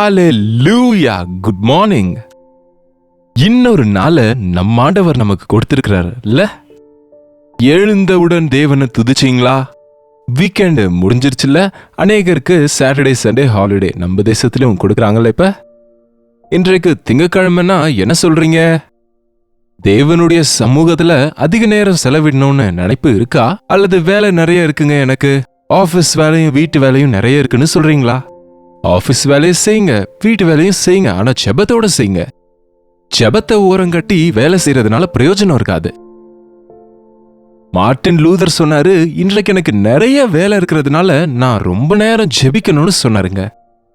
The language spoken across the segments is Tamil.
ஹalleluya, குட் மார்னிங். இன்னொரு நாளை நம்ம ஆண்டவர் நமக்கு கொடுத்திருக்கிறாரு இல்ல? எழுந்தவுடன் தேவனை துதிச்சிங்களா? வீக்கெண்டு முடிஞ்சிருச்சுல்ல? அநேகருக்கு சாட்டர்டே சண்டே ஹாலிடே நம்ம தேசத்திலும் கொடுக்குறாங்கல்ல. இப்ப இன்றைக்கு திங்கக்கிழமைன்னா என்ன சொல்றீங்க? தேவனுடைய சமூகத்துல அதிக நேரம் செலவிடணும்னு நினைப்பு இருக்கா? அல்லது வேலை நிறைய இருக்குங்க, எனக்கு ஆபீஸ் வேலையும் வீட்டு வேலையும் நிறைய இருக்குன்னு சொல்றீங்களா? ஆபீஸ் வேலையும் செய்யுங்க, வீட்டு வேலையும் செய்யுங்க, ஆனா ஜெபத்தோட செய்யுங்க. ஜெபத்தை ஓரங்கட்டி வேலை செய்யறதுனால பிரயோஜனம் இருக்காது. மார்ட்டின் லூதர் சொன்னாரு, இன்றைக்கு எனக்கு நிறைய வேலை இருக்கிறதுனால நான் ரொம்ப நேரம் ஜெபிக்கணும்னு சொன்னாருங்க.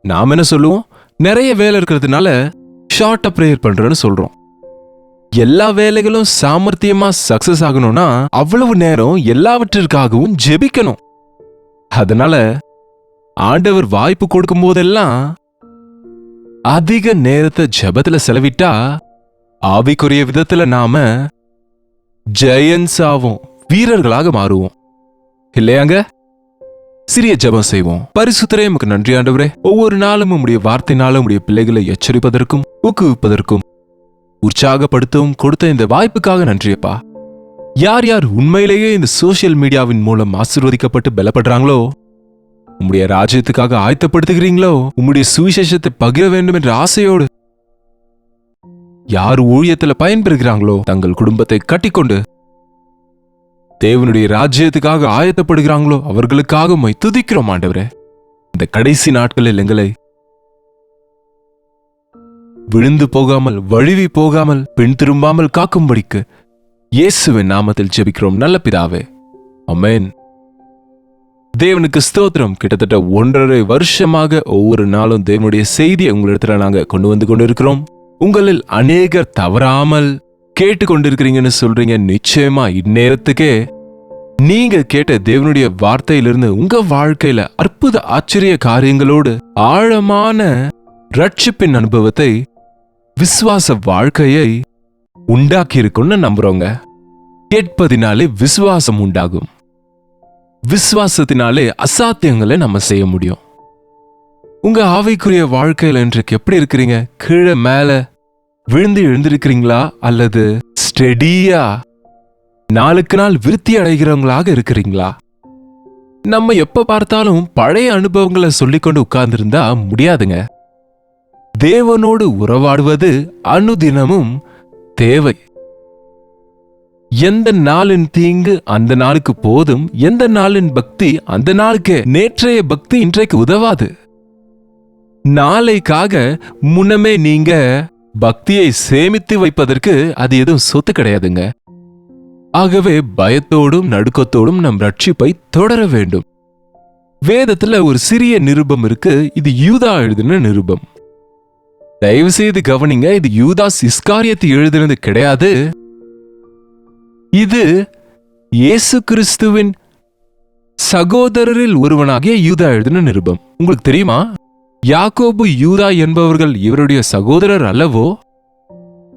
நாம என்ன சொல்லுவோம்? நிறைய வேலை இருக்கிறதுனால ஷார்ட்டா பிரேயர் பண்றேன்னு சொல்றோம். எல்லா வேலைகளும் சாமர்த்தியமா சக்சஸ் ஆகணும்னா அவ்வளவு நேரம் எல்லாவற்றிற்காகவும் ஜெபிக்கணும். அதனால ஆண்டவர் வாய்ப்பு கொடுக்கும் போதெல்லாம் அதிக நேரத்தை ஜெபத்துல செலவிட்டா ஆவிக்குரிய விதத்துல நாம ஜெயன்ஸ் ஆவோம், வீரர்களாக மாறுவோம் இல்லையாங்க? சிறிய ஜெபம் செய்வோம். பரிசுத்தரே, நமக்கு நன்றி ஆண்டவரே. ஒவ்வொரு நாளும் உம்முடைய வார்த்தையினாலும் உம்முடைய பிள்ளைகளை எச்சரிப்பதற்கும் ஊக்குவிப்பதற்கும் உற்சாகப்படுத்தவும் கொடுத்த இந்த வாய்ப்புக்காக நன்றியப்பா. யார் யார் உண்மையிலேயே இந்த சோசியல் மீடியாவின் மூலம் ஆசீர்வதிக்கப்பட்டு பலப்படுறாங்களோ, உம்முடைய ராஜ்யத்துக்காக ஆயத்தப்படுத்துகிறீங்களோ, உம்முடைய சுவிசேஷத்தை பகிர வேண்டும் என்ற ஆசையோடு யார் ஊழியத்துல பயன்பெறுகிறாங்களோ தங்கள் குடும்பத்தை கட்டிக்கொண்டு தேவனுடைய ராஜ்யத்துக்காக ஆயத்தப்படுகிறாங்களோ அவர்களுக்காக உம்மை துதிக்கிறோம் ஆண்டவரே. இந்த கடைசி நாட்களில் எங்களை விழுந்து போகாமல் வழுவி போகாமல் பின் திரும்பாமல் காக்கும்படிக்கு இயேசுவின் நாமத்தில் ஜெபிக்கிறோம் நல்ல பிதாவே, ஆமென். தேவனுக்கு ஸ்தோத்திரம். கிட்டத்தட்ட 1.5 வருஷமாக ஒவ்வொரு நாளும் தேவனுடைய செய்தியை உங்களிடத்துல நாங்க கொண்டு வந்து கொண்டிருக்கிறோம். உங்களில் அநேகர் தவறாமல் கேட்டுக்கொண்டிருக்கிறீங்கன்னு சொல்றீங்க. நிச்சயமா இந்நேரத்துக்கே நீங்க கேட்ட தேவனுடைய வார்த்தையிலிருந்து உங்க வாழ்க்கையில அற்புத ஆச்சரிய காரியங்களோடு ஆழமான ரட்சிப்பின் அனுபவத்தை, விசுவாச வாழ்க்கையை உண்டாக்கி இருக்கும்னு நம்புறோங்க. கேட்பதினாலே விசுவாசம் உண்டாகும். விசுவாசத்தினாலே அசாத்தியங்களை நம்ம செய்ய முடியும். உங்க ஆவிக்குரிய வாழ்க்கையில இன்றைக்கு எப்படி இருக்கிறீங்க? கீழே மேல விழுந்து எழுந்திருக்கிறீங்களா? அல்லது ஸ்டெடியா நாளுக்கு நாள் விருத்தி அடைகிறவங்களாக இருக்கிறீங்களா? நம்ம எப்ப பார்த்தாலும் பழைய அனுபவங்களை சொல்லிக்கொண்டு உட்கார்ந்திருந்தா முடியாதுங்க. தேவனோடு உறவாடுவது அனுதினமும் தேவை. எந்த நாளின் தீங்கு அந்த நாளுக்கு போதும், எந்த நாளின் பக்தி அந்த நாளுக்கே. நேற்றைய பக்தி இன்றைக்கு உதவாது. நாளைக்காக முன்னமே நீங்க பக்தியை சேமித்து வைப்பதற்கு அது எதுவும் சொத்து கிடையாதுங்க. ஆகவே பயத்தோடும் நடுக்கத்தோடும் நம் ரட்சிப்பை தொடர வேண்டும். வேதத்துல ஒரு சிறிய நிருபம் இருக்கு. இது யூதா எழுதின நிருபம். தயவு செய்து கவனிங்க, இது யூதாஸ் இஸ்காரியத்து எழுதினது கிடையாது. இது இயேசு கிறிஸ்துவின் சகோதரரில் ஒருவனாகிய யூதா எழுதின நிருபம். உங்களுக்கு தெரியுமா? யாக்கோபு யூதா என்பவர்கள் இவருடைய சகோதரர் அல்லவோ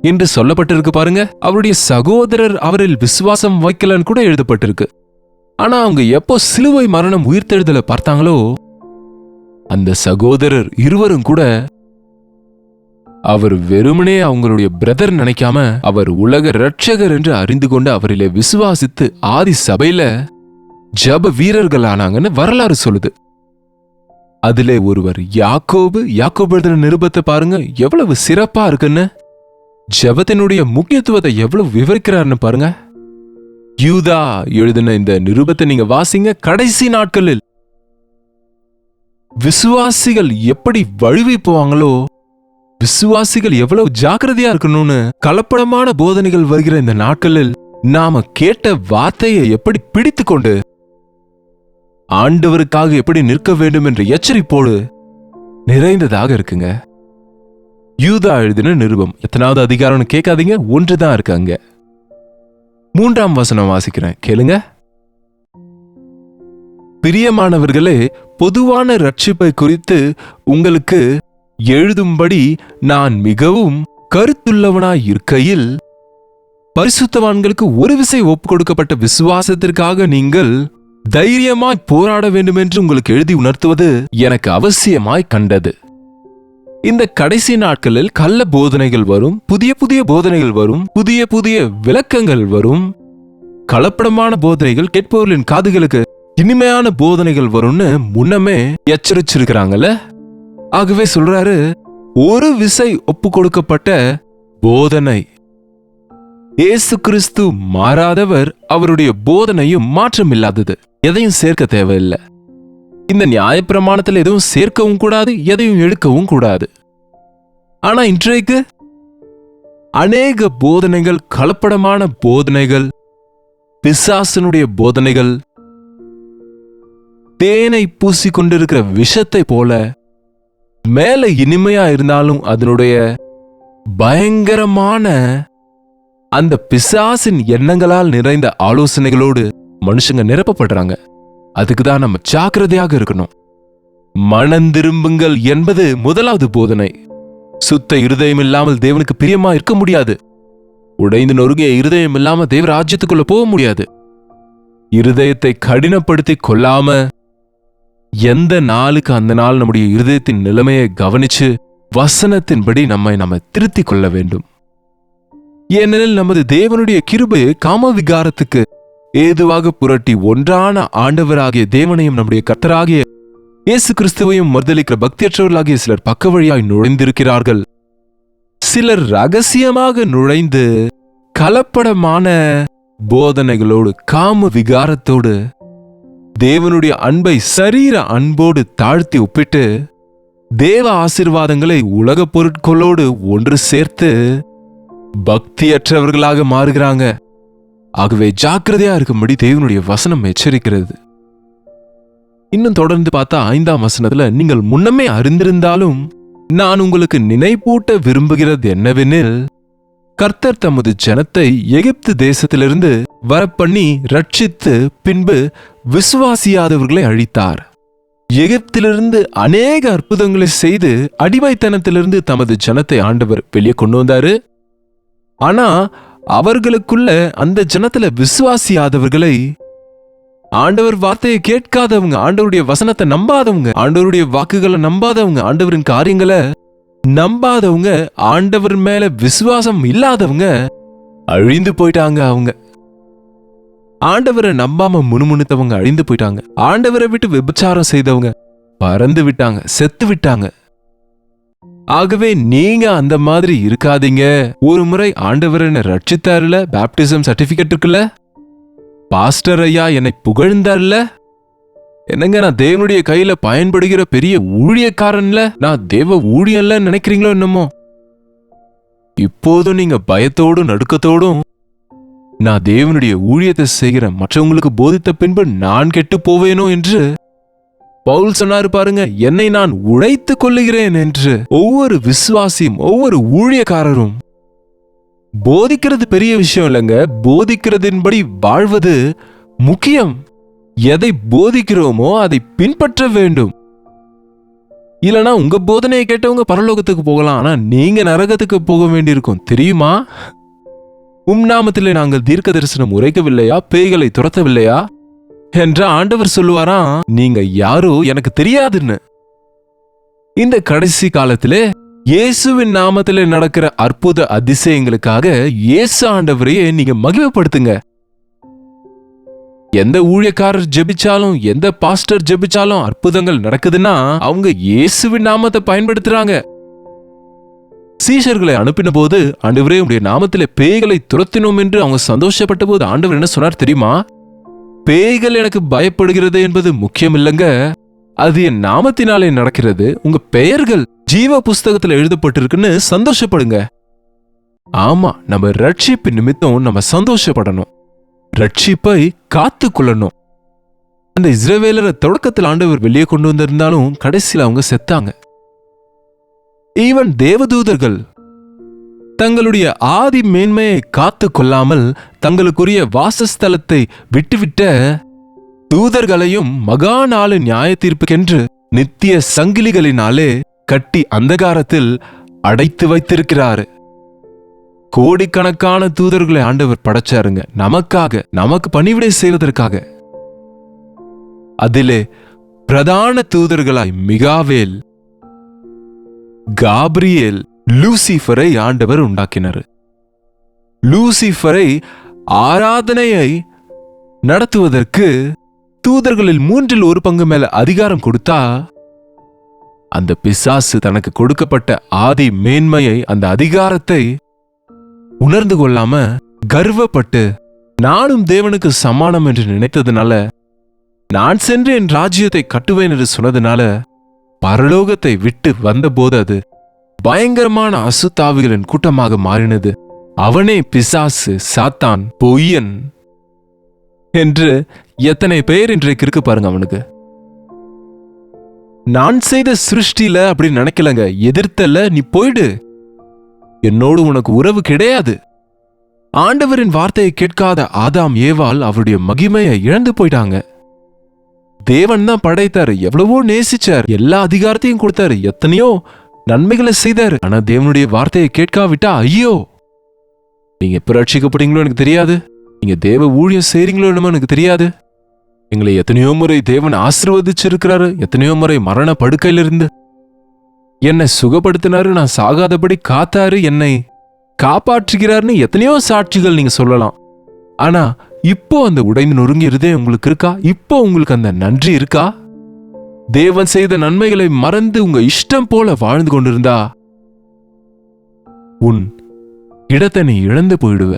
என்று சொல்லப்பட்டிருக்கு பாருங்க. அவருடைய சகோதரர் அவரில் விசுவாசம் வைக்கலன்னு கூட எழுதப்பட்டிருக்கு. ஆனா அவங்க எப்போ சிலுவை மரணம் உயிர்த்தெழுதலை பார்த்தாங்களோ, அந்த சகோதரர் இருவரும் கூட அவர் வெறுமனே அவங்களுடைய பிரதர் நினைக்காம அவர் உலக ரட்சகர் என்று அறிந்து கொண்டு அவரிலே விசுவாசித்து ஆதி சபையில ஜப வீரர்கள் ஆனாங்கன்னு வரலாறு சொல்லுது. அதிலே ஒருவர் யாக்கோபு. யாக்கோபு எழுதின நிருபத்தை பாருங்க, எவ்வளவு சிறப்பா இருக்குன்னு. ஜபத்தினுடைய முக்கியத்துவத்தை எவ்வளவு விவரிக்கிறார்னு பாருங்க. யூதா எழுதின இந்த நிருபத்தை நீங்க வாசிங்க. கடைசி நாட்களில் விசுவாசிகள் எப்படி வழுவி போவாங்களோ, விசுவாசிகள் எவ்வளவு ஜாக்கிரதையா இருக்கணும்னு, கலப்படமான போதனைகள் வருகிற இந்த நாட்களில் நாம கேட்ட வார்த்தையை எப்படி பிடித்து கொண்டு ஆண்டவருக்காக எப்படி நிற்க வேண்டும் என்ற எச்சரிப்போடு நிறைந்ததாக இருக்குங்க. யூதா எழுதின நிருபம் எத்தனாவது அதிகாரம்னு கேட்காதீங்க, 1 தான் இருக்கு. அங்க 3ஆம் வசனம் வாசிக்கிறேன், கேளுங்க. பிரியமானவர்களே, பொதுவான ரட்சிப்பை குறித்து உங்களுக்கு எழுதும்படி நான் மிகவும் கருத்துள்ளவனாய் இருக்கையில், பரிசுத்தவான்களுக்கு ஒரு விசை ஒப்பு கொடுக்கப்பட்ட விசுவாசத்திற்காக நீங்கள் தைரியமாய் போராட வேண்டும் என்று உங்களுக்கு எழுதி உணர்த்துவது எனக்கு அவசியமாய் கண்டது. இந்த கடைசி நாட்களில் கள்ள போதனைகள் வரும், புதிய புதிய போதனைகள் வரும், புதிய புதிய விளக்கங்கள் வரும், கலப்படமான போதனைகள் கேட்பவர்களின் காதுகளுக்கு இனிமையான போதனைகள் வரும்னு முன்னமே எச்சரிச்சிருக்கிறாங்கல்ல. ஆகவே சொல்றாரு, ஒரு விசை ஒப்பு கொடுக்கப்பட்ட போதனை. இயேசு கிறிஸ்து மாறாதவர், அவருடைய போதனையும் மாற்றமில்லாதது. எதையும் சேர்க்க தேவையில்லை. இந்த நியாயப்பிரமாணத்தில் எதுவும் சேர்க்கவும் கூடாது, எதையும் எடுக்கவும் கூடாது. ஆனா இன்றைக்கு அநேக போதனைகள், கலப்படமான போதனைகள், பிசாசனுடைய போதனைகள், தேனை பூசிக்கொண்டிருக்கிற விஷத்தை போல, மேல இனிமையா இருந்தாலும் அதனுடைய பயங்கரமான அந்த பிசாசின் எண்ணங்களால் நிறைந்த ஆலோசனைகளோடு மனுஷங்க நிரப்பப்படுறாங்க. அதுக்குதான் நம்ம ஜாக்கிரதையாக இருக்கணும். மனந்திரும்புங்கள் என்பது முதலாவது போதனை. சுத்த இருதயம் இல்லாமல் தேவனுக்கு பிரியமா இருக்க முடியாது. உடைந்து நொறுங்கிய இருதயம் இல்லாம தேவ ராஜ்யத்துக்குள்ள போக முடியாது. இருதயத்தை கடினப்படுத்தி கொள்ளாம எந்த நாளுக்கு அந்த நாள் நம்முடைய இருதயத்தின் நிலைமையை கவனிச்சு வசனத்தின்படி நம்ம திருத்திக் கொள்ள வேண்டும். ஏனெனில் நமது தேவனுடைய கிருபையை காம விகாரத்துக்கு ஏதுவாக புரட்டி ஒன்றான ஆண்டவராகிய தேவனையும் நம்முடைய கர்த்தராகிய இயேசு கிறிஸ்துவையும் மறுதலிக்கிற பக்தியற்றவர்களாகிய சிலர் பக்க வழியாய் நுழைந்திருக்கிறார்கள். சிலர் ரகசியமாக நுழைந்து கலப்படமான போதனைகளோடு, காம விகாரத்தோடு தேவனுடைய அன்பை சரீர அன்போடு தாழ்த்தி ஒப்பிட்டு தேவ ஆசீர்வாதங்களை உலக பொருட்களோடு ஒன்று சேர்த்து பக்தியற்றவர்களாக மாறுகிறாங்க. ஆகவே ஜாக்கிரதையா இருக்கும்படி தேவனுடைய வசனம் எச்சரிக்கிறது. இன்னும் தொடர்ந்து பார்த்தா 5ஆம் வசனத்துல, நீங்கள் முன்னமே அறிந்திருந்தாலும் நான் உங்களுக்கு நினைப்பூட்ட விரும்புகிறது என்னவெனில், கர்த்தர் தமது ஜனத்தை எகிப்து தேசத்திலிருந்து வரப்பண்ணி ரட்சித்து பின்பு விசுவாசியாதவர்களை அழித்தார். எகிப்திலிருந்து அநேக அற்புதங்களை செய்து அடிமைத்தனத்திலிருந்து தமது ஜனத்தை ஆண்டவர் வெளியே கொண்டு வந்தாரு. ஆனா அவர்களுக்குள்ள, அந்த ஜனத்துல விசுவாசியாதவர்களை, ஆண்டவர் வார்த்தையை கேட்காதவங்க, ஆண்டவருடைய வசனத்தை நம்பாதவங்க, ஆண்டவருடைய வாக்குகளை நம்பாதவங்க, ஆண்டவரின் காரியங்களை நம்பாதவங்க, ஆண்டவர் மேல விசுவாசம் இல்லாதவங்க அழிந்து போயிட்டாங்க. அவங்க ஆண்டவரை நம்பாம முணுமுணுத்தவங்க அழிந்து போயிட்டாங்க. ஆண்டவரை விட்டு விபச்சாரம் செய்தவங்க பறந்து விட்டாங்க, செத்து விட்டாங்க. ஆகவே நீங்க அந்த மாதிரி இருக்காதீங்க. ஒரு முறை ஆண்டவர் என்னை ரட்சித்தாருல, பேப்டிசம் சர்டிபிகேட் இருக்குல்ல, பாஸ்டர் ஐயா என்னை புகழ்ந்தார்ல, என்னங்க நான் தேவனுடைய கையில பயன்படுகிற பெரிய ஊழியக்காரன்ல, நான் தேவ ஊழியன்ல நினைக்கிறீங்களோ என்னமோ? இப்போதும் நீங்க பயத்தோடும் நடுக்கத்தோடும் நான் தேவனுடைய ஊழியத்தை செய்கிற மற்றவங்களுக்கு போதித்த பின்பு நான் கெட்டு போவேனோ என்று பவுல் சொன்னாரு பாருங்க, என்னை நான் உழைத்துக் கொள்ளுகிறேன் என்று. ஒவ்வொரு விசுவாசியும், ஒவ்வொரு ஊழியக்காரரும் போதிக்கிறது பெரிய விஷயம் இல்லைங்க, போதிக்கிறதின்படி வாழ்வது முக்கியம். எதை போதிக்கிறோமோ அதை பின்பற்ற வேண்டும். இல்லனா உங்க போதனையை கேட்டவங்க பரலோகத்துக்கு போகலாம், ஆனா நீங்க நரகத்துக்கு போக வேண்டியிருக்கும், தெரியுமா? நாமத்திலே நாங்கள் தீர்க்க தரிசனம் உரைக்கவில்லையா, பேய்களை துரத்தவில்லையா என்ற ஆண்டவர் சொல்லுவாராம், நீங்க யாரோ எனக்கு தெரியாதுன்னு. இந்த கடைசி காலத்திலே இயேசுவின் நாமத்திலே நடக்கிற அற்புத அதிசயங்களுக்காக இயேசு ஆண்டவரையே நீங்க மகிமைப்படுத்துங்க. எந்த ஊழியக்காரர் ஜெபிச்சாலும், எந்த பாஸ்டர் ஜெபிச்சாலும் அற்புதங்கள் நடக்குதுன்னா அவங்க இயேசுவின் நாமத்தை பயன்படுத்துறாங்க. சீஷர்களை அனுப்பின போது, ஆண்டவரே உடைய நாமத்திலே பேய்களை துரத்தினோம் என்று அவங்க சந்தோஷப்பட்ட போது ஆண்டவர் என்ன சொன்னார் தெரியுமா? பேய்கள் எனக்கு பயப்படுகிறது என்பது முக்கியம் இல்லைங்க, அது என் நாமத்தினாலே நடக்கிறது. உங்க பெயர்கள் ஜீவ புஸ்தகத்துல எழுதப்பட்டிருக்குன்னு சந்தோஷப்படுங்க. ஆமா, நம்ம ரட்சிப்பு நிமித்தம் நம்ம சந்தோஷப்படணும், ரட்சிப்பை காத்து கொள்ளணும். அந்த இஸ்ரவேலரை தொடக்கத்தில் ஆண்டவர் வெளியே கொண்டு வந்திருந்தாலும் கடைசியில் அவங்க செத்தாங்க. ஈவன் தேவதூதர்கள் தங்களுடைய ஆதி மேன்மையை காத்து கொள்ளாமல் தங்களுக்குரிய வாசஸ்தலத்தை விட்டுவிட்ட தூதர்களையும் மகா நாளு நியாய தீர்ப்புக்கென்று நித்திய சங்கிலிகளினாலே கட்டி அந்தகாரத்தில் அடைத்து வைத்திருக்கிறாரு. கோடிக்கணக்கான தூதர்களை ஆண்டவர் படைச்சாருங்க, நமக்காக, நமக்கு பணிவிடை செய்வதற்காக. அதிலே பிரதான தூதர்களாய் மிகாவேல், காபிரியேல் லூசிஃபரை ஆண்டவர் உண்டாக்கினார். லூசிஃபரை ஆராதனையை நடத்துவதற்கு தூதர்களில் 1/3 மேல அதிகாரம் கொடுத்தா, அந்த பிசாசு தனக்கு கொடுக்கப்பட்ட ஆதி மேன்மையை, அந்த அதிகாரத்தை உணர்ந்து கொள்ளாம கர்வப்பட்டு நானும் தேவனுக்கு சமானம் என்று நினைத்ததுனால, நான் சென்று என் ராஜ்யத்தை கட்டுவேன் என்று சொன்னதுனால, பரலோகத்தை விட்டு வந்தபோது அது பயங்கரமான அசுத்தாவிகளின் கூட்டமாக மாறினது. அவனே பிசாசு, சாத்தான், பொய்யன் என்று எத்தனை பேர் இன்றைக்கு இருக்கு பாருங்க. அவனுக்கு நான் செய்த சிருஷ்டில அப்படி நினைக்கலங்க, எதிர்த்தல, நீ போயிடு, என்னோடு உனக்கு உறவு கிடையாது. ஆண்டவரின் வார்த்தையை கேட்காத ஆதாம் ஏவாள் அவருடைய மகிமையை இழந்து போயிட்டாங்க. தேவன் தான் படைத்தாரு, எவ்வளவோ நேசிச்சார், எல்லா அதிகாரத்தையும் கொடுத்தாரு, எத்தனையோ நன்மைகளை செய்தாரு. ஆனா தேவனுடைய வார்த்தையை கேட்காவிட்டா ஐயோ, நீங்க எப்ப ரட்சிக்கப்படுங்களோ எனக்கு தெரியாது, நீங்க தேவ ஊழியம் செய்றீங்களோ என்னமோ எனக்கு தெரியாது. எங்களை எத்தனையோ முறை தேவன் ஆசீர்வதிச்சிருக்கிறாரு, எத்தனையோ முறை மரண படுக்கையிலிருந்து என்னை சுகப்படுத்தினாரு, நான் சாகாதபடி காத்தாரு, என்னை காப்பாற்றுகிறாருன்னு எத்தனையோ சாட்சிகள் நீங்க சொல்லலாம். ஆனா இப்போ அந்த உடைந்து நொறுங்கி இருதயம் உங்களுக்கு இருக்கா? இப்போ உங்களுக்கு அந்த நன்றி இருக்கா? தேவன் செய்த நன்மைகளை மறந்து உங்க இஷ்டம் போல வாழ்ந்து கொண்டிருந்தா உன் இடத்தை நீ இழந்து போயிடுவ,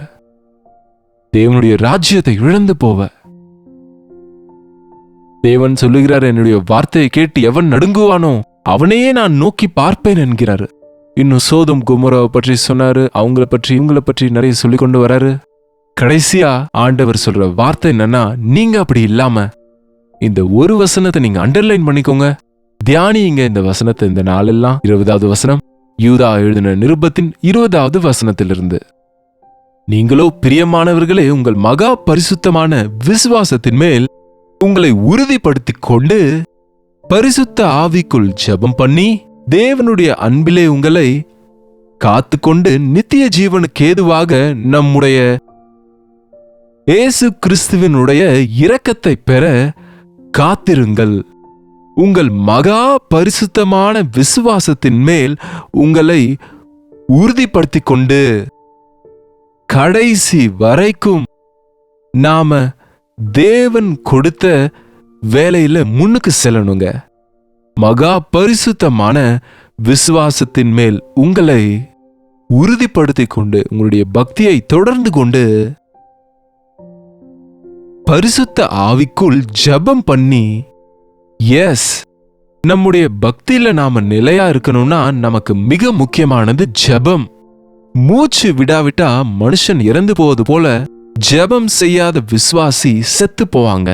தேவனுடைய ராஜ்யத்தை இழந்து போவ. தேவன் சொல்லுகிறார், என்னுடைய வார்த்தையை கேட்டு எவன் நடுங்குவானோ அவனையே நான் நோக்கி பார்ப்பேன் என்கிறாரு. இன்னும் சோதம் குமோராவை பற்றி சொன்னாரு, அவங்கள பற்றி இவங்களை பற்றி நிறைய சொல்லி கொண்டு வராரு. கடைசியா ஆண்டவர் சொல்ற வார்த்தை என்னன்னா, நீங்க அப்படி இல்லாம இந்த ஒரு வசனத்தை நீங்க அண்டர்லைன் பண்ணிக்கோங்க, தியானிங்க இந்த வசனத்தை இந்த நாளெல்லாம். 20வது வசனம், யூதா எழுதின நிருபத்தின் 20வது வசனத்திலிருந்து. நீங்களோ பிரியமானவர்களே, உங்கள் மகா பரிசுத்தமான விசுவாசத்தின் மேல் உங்களை உறுதிப்படுத்திக் கொண்டு பரிசுத்த ஆவிக்குள் ஜெபம் பண்ணி தேவனுடைய அன்பிலே உங்களை காத்துக்கொண்டு நித்திய ஜீவனுக்கு ஏதுவாக நம்முடைய இயேசு கிறிஸ்துவினுடைய இரக்கத்தை பெற காத்திருங்கள். உங்கள் மகா பரிசுத்தமான விசுவாசத்தின் மேல் உங்களை உறுதிப்படுத்திக் கொண்டு கடைசி வரைக்கும் நாம தேவன் கொடுத்த வேலையில முன்னுக்கு செல்லணுங்க. மகா பரிசுத்தமான விசுவாசத்தின் மேல் உங்களை உறுதிப்படுத்திக் கொண்டு உங்களுடைய பக்தியை தொடர்ந்து கொண்டு பரிசுத்த ஆவிக்குள் ஜெபம் பண்ணி, எஸ், நம்முடைய பக்தியில நாம நிலையா இருக்கணும்னா நமக்கு மிக முக்கியமானது ஜெபம். மூச்சு விடாவிட்டா மனுஷன் இறந்து போவது போல ஜெபம் செய்யாத விசுவாசி செத்து போவாங்க.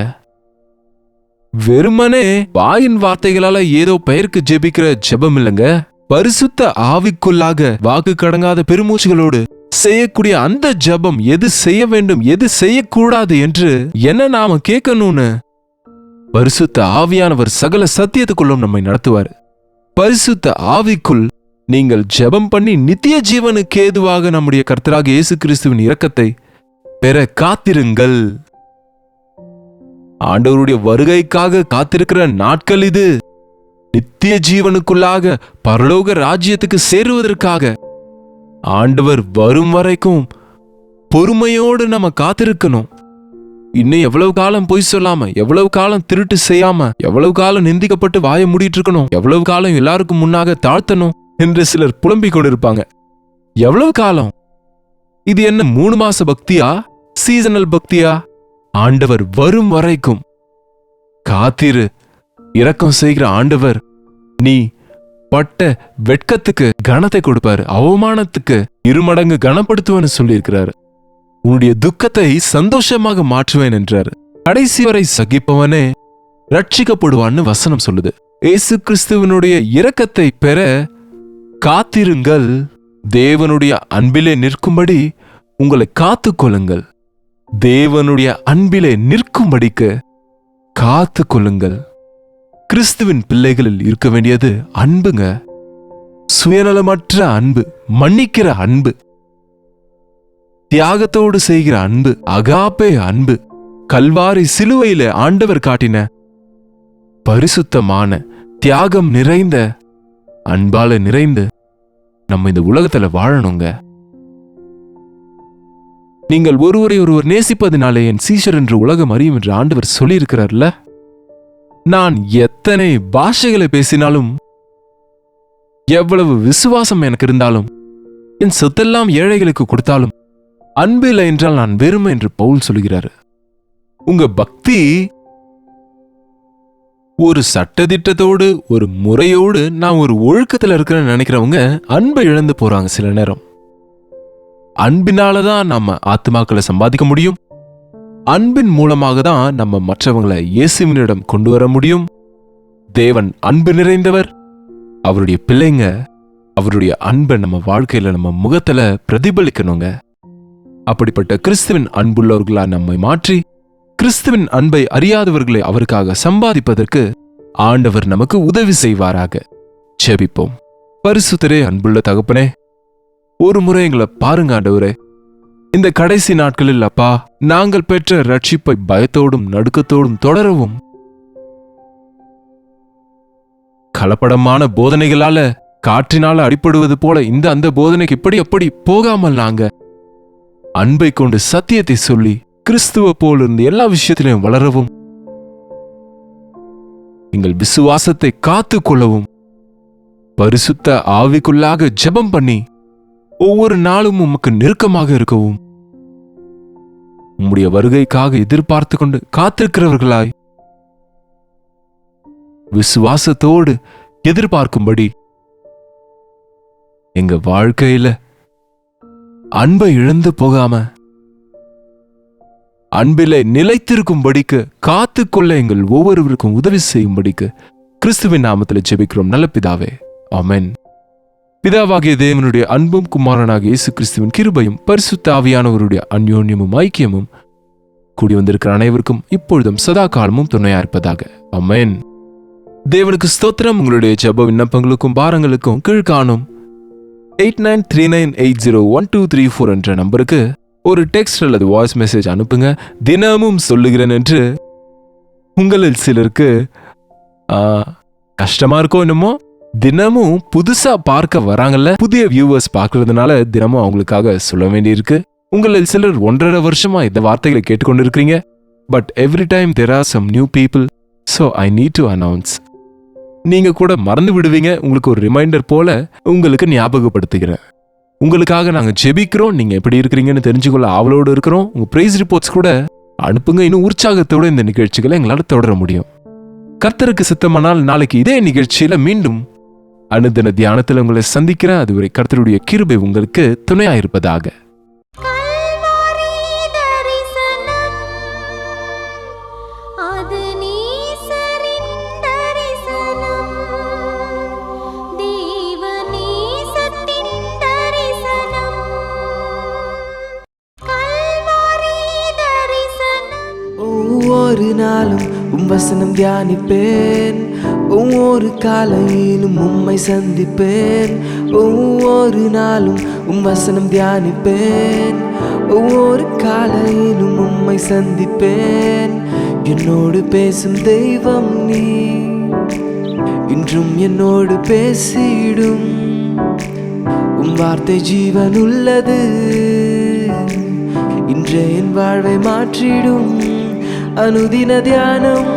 வெறுமனே வாயின் வார்த்தைகளால ஏதோ பெயருக்கு ஜெபிக்கிற ஜெபம் இல்லைங்க, பரிசுத்த ஆவிக்குள்ளாக வாக்கு கடங்காத பெருமூச்சுகளோடு செய்யக்கூடிய அந்த ஜெபம். எது செய்ய வேண்டும், எது செய்யக்கூடாது என்று என்ன நாம கேட்கணும்னு பரிசுத்த ஆவியானவர் சகல சத்தியத்துக்குள்ளும் நம்மை நடத்துவார். பரிசுத்த ஆவிக்குள் நீங்கள் ஜெபம் பண்ணி நித்திய ஜீவனுக்கு ஏதுவாக நம்முடைய கர்த்தராக இயேசு கிறிஸ்துவின் இரக்கத்தை பெற காத்திருங்கள். ஆண்டவருடைய வருகைக்காக காத்திருக்கிற நாட்கள் இது. நித்திய ஜீவனுக்குள்ளாக பரலோக ராஜ்யத்துக்கு சேருவதற்காக ஆண்டவர் வரும் வரைக்கும் பொறுமையோடு நம்ம காத்திருக்கணும். இன்னும் எவ்வளவு காலம் பொய் சொல்லாம, எவ்வளவு காலம் திருட்டு செய்யாம, எவ்வளவு காலம் நிந்திக்கப்பட்டு வாயை மூடிட்டு இருக்கணும், எவ்வளவு காலம் எல்லாருக்கும் முன்னாக தாழ்த்தணும் என்று சிலர் புலம்பிக் கொண்டிருப்பாங்க. எவ்வளவு காலம்? இது என்ன 3 மாச பக்தியா, சீசனல் பக்தியா? ஆண்டவர் வரும் வரைக்கும் காத்திரு. இரக்கம் செய்கிற ஆண்டவர் நீ பட்ட வெட்கத்துக்கு கனத்தை கொடுப்பாரு, அவமானத்துக்கு 2 மடங்கு கனப்படுத்துவேன்னு சொல்லியிருக்கிறாரு. உன்னுடைய துக்கத்தை சந்தோஷமாக மாற்றுவேன் என்றார். கடைசி வரை சகிப்பவனே ரட்சிக்கப்படுவான்னு வசனம் சொல்லுது. இயேசு கிறிஸ்துவனுடைய இரக்கத்தை பெற காத்திருங்கள். தேவனுடைய அன்பிலே நிற்கும்படி உங்களை காத்துக்கொள்ளுங்கள். தேவனுடைய அன்பிலே நிற்கும்படிக்கு காத்துக்கொள்ளுங்கள். கிறிஸ்துவின் பிள்ளைகளில் இருக்க வேண்டியது அன்புங்க. சுயநலமற்ற அன்பு, மன்னிக்கிற அன்பு, தியாகத்தோடு செய்கிற அன்பு, அகாப்பே அன்பு. கல்வாரி சிலுவையில ஆண்டவர் காட்டின பரிசுத்தமான தியாகம் நிறைந்த அன்பால நிறைந்து நம்ம இந்த உலகத்துல வாழணுங்க. நீங்கள் ஒருவரை ஒருவர் நேசிப்பதினாலே என் சீஷர் என்று உலகம் அறியும் என்று ஆண்டவர் சொல்லியிருக்கிறார்ல. நான் எத்தனை பாஷைகளை பேசினாலும், எவ்வளவு விசுவாசம் எனக்கு இருந்தாலும், என் சொத்தெல்லாம் ஏழைகளுக்கு கொடுத்தாலும் அன்பு இல்லை என்றால் நான் வெறுமை என்று பவுல் சொல்கிறாரு. உங்க பக்தி ஒரு சட்டதிட்டத்தோடு, ஒரு முறையோடு, நான் ஒரு ஒழுக்கத்துல இருக்கிறேன்னு நினைக்கிறவங்க அன்பை இழந்து போறாங்க. சில நேரம் அன்பினாலதான் நம்ம ஆத்மாக்களை சம்பாதிக்க முடியும். அன்பின் மூலமாக தான் நம்ம மற்றவங்களை இயேசுவினிடம் கொண்டு வர முடியும். தேவன் அன்பு நிறைந்தவர். அவருடைய பிள்ளைங்க அவருடைய அன்பை நம்ம வாழ்க்கையில, நம்ம முகத்துல பிரதிபலிக்கணுங்க. அப்படிப்பட்ட கிறிஸ்துவின் அன்புள்ளவர்களா நம்மை மாற்றி, கிறிஸ்துவின் அன்பை அறியாதவர்களை அவருக்காக சம்பாதிப்பதற்கு ஆண்டவர் நமக்கு உதவி செய்வாராக. ஜெபிப்போம். பரிசுத்தரே, அன்புள்ள தகப்பனே, ஒரு முறை எங்களை பாருங்க ஆண்டவரே. இந்த கடைசி நாட்களில் அப்பா, நாங்கள் பெற்ற ரட்சிப்பை பயத்தோடும் நடுக்கத்தோடும் தொடரவும், கலப்படமான போதனைகளால காற்றினால அடிப்படுவது போல இந்த அந்த போதனைக்கு இப்படி அப்படி போகாமல் நாங்க அன்பை கொண்டு சத்தியத்தை சொல்லி கிறிஸ்துவ போல் இருந்து எல்லா விஷயத்திலையும் வளரவும், எங்கள் விசுவாசத்தை காத்து கொள்ளவும், பரிசுத்த ஆவிக்குள்ளாக ஜெபம் பண்ணி ஒவ்வொரு நாளும் உமக்கு நெருக்கமாக இருக்கவும், உம்முடைய வருகைக்காக எதிர்பார்த்து கொண்டு காத்திருக்கிறவர்களாய் விசுவாசத்தோடு எதிர்பார்க்கும்படி எங்க வாழ்க்கையில அன்பை இழந்து போகாம அன்பிலே நிலைத்திருக்கும்படிக்கு காத்துக்கொள்ள எங்கள் ஒவ்வொருவருக்கும் உதவி செய்யும்படிக்கு கிறிஸ்துவின் நாமத்தில் ஜெபிக்கிறோம் நல்ல பிதாவே, ஆமென். பிதாவாகிய தேவனுடைய அன்பும் குமாரனாகிய இயேசு கிறிஸ்துவின் கிருபையும் பரிசுத்த ஆவியானவருடைய அந்யோன்யமும் ஐக்கியமும் கூடி வந்திருக்கிற அனைவருக்கும் இப்பொழுதும் சதா காலமும் துணையா இருப்பதாக, ஆமென். தேவனுக்கு ஸ்தோத்திரம். உங்களுடைய ஜெப விண்ணப்பங்களுக்கும் பாரங்களுக்கும் கீழ்காணும் 8939801234 என்ற நம்பருக்கு ஒரு டெக்ஸ்ட் அல்லது வாய்ஸ் மெசேஜ் அனுப்புங்க. தினமும் சொல்லுகிறேன் என்று உங்களில் சிலருக்கு கஷ்டமா இருக்கோ என்னமோ. தினமும் புதுசா பார்க்க வராங்கல்ல, புதிய வியூவர்ஸ் பார்க்கறதுனால தினமும் அவங்களுக்காக சொல்ல வேண்டியிருக்கு. உங்களில் சிலர் 1.5 வருஷமா இந்த வார்த்தைகளை கேட்டுக்கொண்டு இருக்கிறீங்க. But every time there are some new people, so I need to announce. நீங்க கூட மறந்து விடுவீங்க. உங்களுக்கு ஒரு ரிமைண்டர் போல உங்களுக்கு ஞாபகப்படுத்துகிறேன். உங்களுக்காக நாங்க ஜெபிக்கிறோம். நீங்க எப்படி இருக்கிறீங்கன்னு தெரிஞ்சுக்கொள்ள ஆவலோடு இருக்கிறோம். உங்க பிரைஸ் ரிப்போர்ட்ஸ் கூட அனுப்புங்க. இன்னும் உற்சாகத்தோட இந்த நிகழ்ச்சிகளை எங்களால் தொடர முடியும். கர்த்தருக்கு சித்தமானால் நாளைக்கு இதே நிகழ்ச்சியில மீண்டும் அனுதின தியானத்தில் உங்களை சந்திக்கிறேன். அதுவரை கர்த்தருடைய கிருபை உங்களுக்கு துணையாயிருப்பதாக. ஒவ்வொரு நாளும் வசனம் தியானிப்பேன், ஒவ்வொரு காலையிலும் உம்மை சந்திப்பேன். ஒவ்வொரு நாளும் வசனம் தியானிப்பேன், ஒவ்வொரு காலையிலும் உம்மை சந்திப்பேன். என்னோடு பேசும் தெய்வம் நீ, இன்றும் என்னோடு பேசிடும். வார்த்தை ஜீவன் உள்ளது, இன்றே என் வாழ்வை மாற்றிடும். அனுதின தியானம்